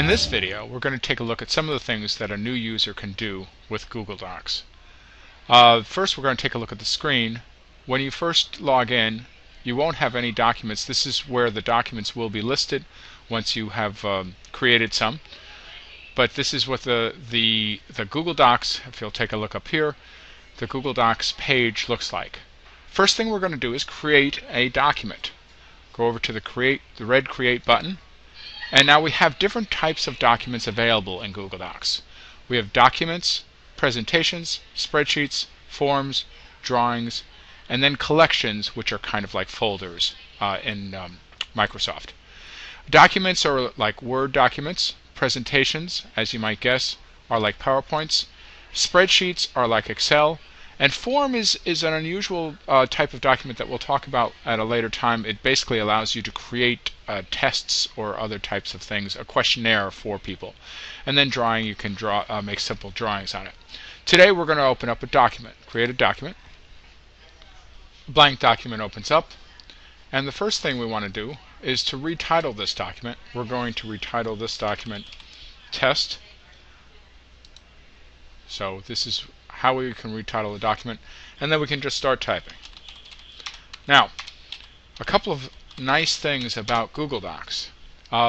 In this video, we're going to take a look at some of the things that a new user can do with Google Docs. First, we're going to take a look at the screen. When you first log in, you won't have any documents. This is where the documents will be listed once you have created some. But this is what the Google Docs, if you'll take a look up here, the Google Docs page looks like. First thing we're going to do is create a document. Go over to the red Create button. And now we have different types of documents available in Google Docs. We have documents, presentations, spreadsheets, forms, drawings, and then collections, which are kind of like folders in Microsoft. Documents are like Word documents. Presentations, as you might guess, are like PowerPoints. Spreadsheets are like Excel. And form is an unusual type of document that we'll talk about at a later time. It basically allows you to create tests or other types of things, a questionnaire for people. And then drawing, you can make simple drawings on it. Today we're going to open up a document, create a document. Blank document opens up. And the first thing we want to do is to retitle this document. We're going to retitle this document Test. So this is how we can retitle a document, and then we can just start typing. Now, a couple of nice things about Google Docs.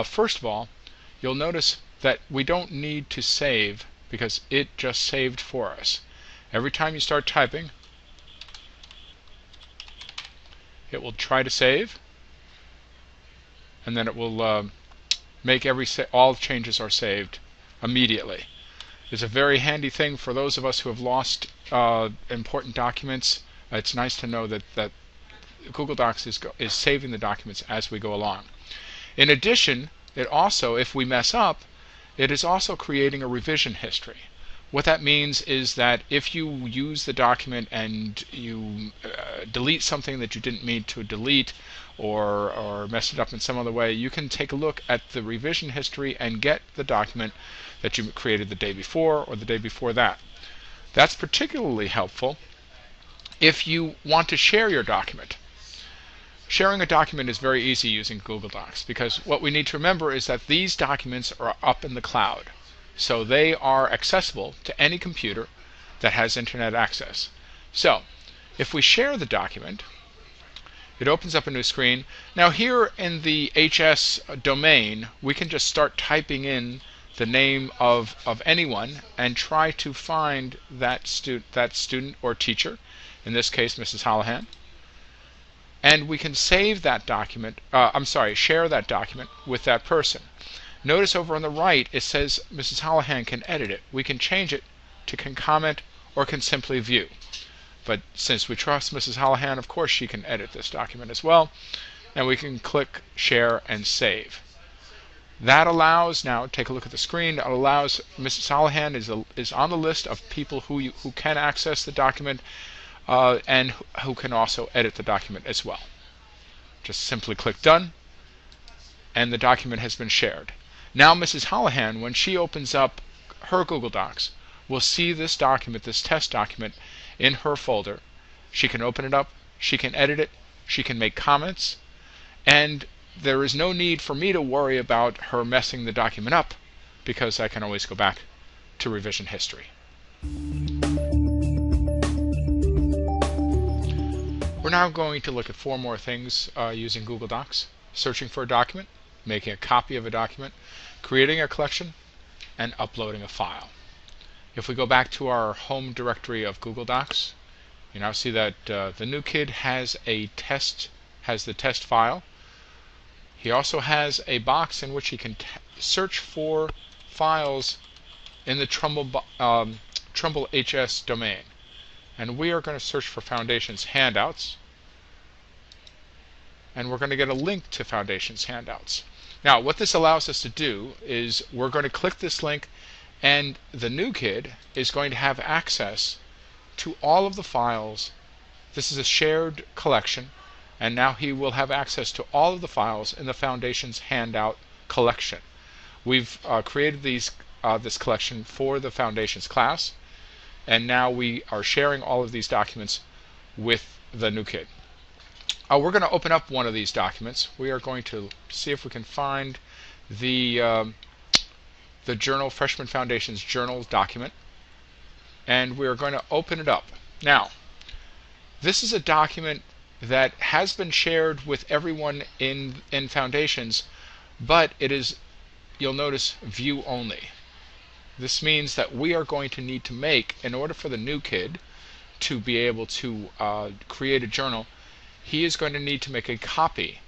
First of all, you'll notice that we don't need to save because it just saved for us. Every time you start typing, it will try to save, and then it will make all changes are saved immediately. It's a very handy thing for those of us who have lost important documents. It's nice to know that Google Docs is saving the documents as we go along. In addition, it also, if we mess up, it is also creating a revision history. What that means is that if you use the document and you delete something that you didn't mean to delete or mess it up in some other way, you can take a look at the revision history and get the document that you created the day before or the day before that. That's particularly helpful if you want to share your document. Sharing a document is very easy using Google Docs because what we need to remember is that these documents are up in the cloud. So they are accessible to any computer that has internet access. So if we share the document, it opens up a new screen. Now here in the HS domain, we can just start typing in the name of anyone and try to find that student or teacher, in this case Mrs. Holohan. And we can save that document, share that document with that person. Notice over on the right it says Mrs. Holohan can edit it. We can change it to can comment or can simply view. But since we trust Mrs. Holohan, of course she can edit this document as well. And we can click share and save. That allows, now take a look at the screen, it allows Mrs. Holohan is on the list of people who can access the document and who can also edit the document as well. Just simply click done and the document has been shared. Now Mrs. Holohan, when she opens up her Google Docs, will see this document, this test document, in her folder. She can open it up, she can edit it, she can make comments, and there is no need for me to worry about her messing the document up because I can always go back to revision history. We're now going to look at 4 more things using Google Docs: searching for a document, making a copy of a document, creating a collection, and uploading a file. If we go back to our home directory of Google Docs, you now see that the new kid has the test file. He also has a box in which he can search for files in the Trumbull HS domain. And we are going to search for Foundations Handouts. And we're going to get a link to Foundations Handouts. Now, what this allows us to do is we're going to click this link, and the new kid is going to have access to all of the files. This is a shared collection, and now he will have access to all of the files in the Foundations Handout collection. We've created this collection for the Foundations class, and now we are sharing all of these documents with the new kid. We're going to open up one of these documents. We are going to see if we can find the the journal, Freshman Foundation's journal document, and we're going to open it up. Now, this is a document that has been shared with everyone in Foundations, but it is, you'll notice, view only. This means that we are going to need to make, in order for the new kid to be able to create a journal, he is going to need to make a copy.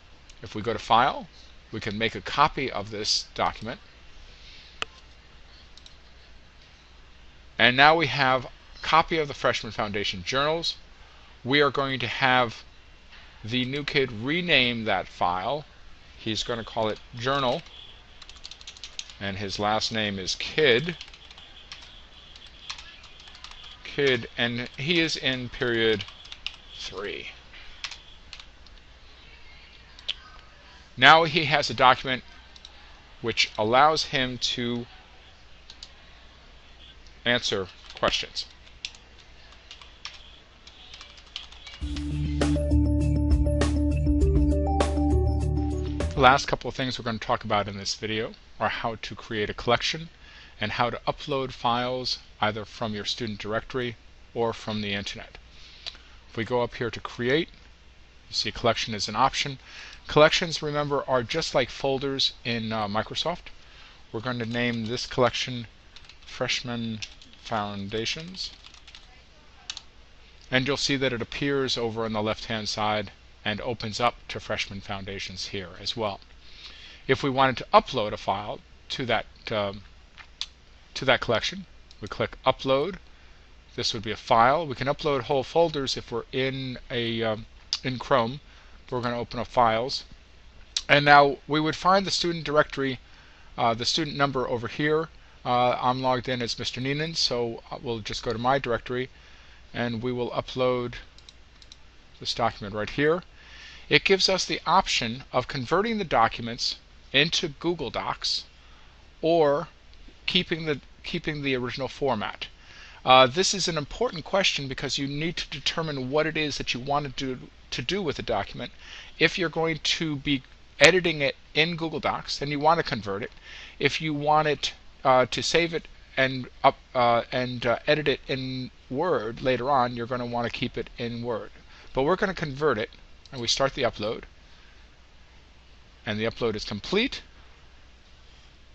If we go to File, we can make a copy of this document. And now we have a copy of the Freshman Foundation journals. We are going to have the new kid rename that file. He's going to call it Journal, and his last name is Kid, and he is in period 3. Now he has a document which allows him to answer questions. The last couple of things we're going to talk about in this video are how to create a collection and how to upload files either from your student directory or from the internet. If we go up here to create, you see collection is an option. Collections, remember, are just like folders in Microsoft. We're going to name this collection Freshman Foundations, and you'll see that it appears over on the left hand side and opens up to Freshman Foundations here as well. If we wanted to upload a file to that collection, we click Upload. This would be a file. We can upload whole folders if we're in Chrome. We're going to open up Files, and now we would find the student directory, the student number over here. I'm logged in as Mr. Neenan, so we'll just go to my directory, and we will upload this document right here. It gives us the option of converting the documents into Google Docs or keeping the original format. This is an important question because you need to determine what it is that you want to do with the document. If you're going to be editing it in Google Docs, then you want to convert it. If you want it to save it and edit it in Word later on, you're going to want to keep it in Word. But we're going to convert it, and we start the upload, and the upload is complete.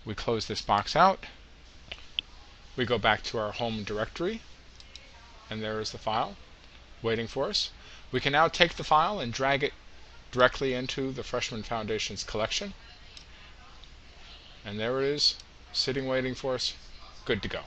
We close this box out. We go back to our home directory, and there is the file waiting for us. We can now take the file and drag it directly into the Freshman Foundations collection, and there it is, sitting waiting for us, good to go.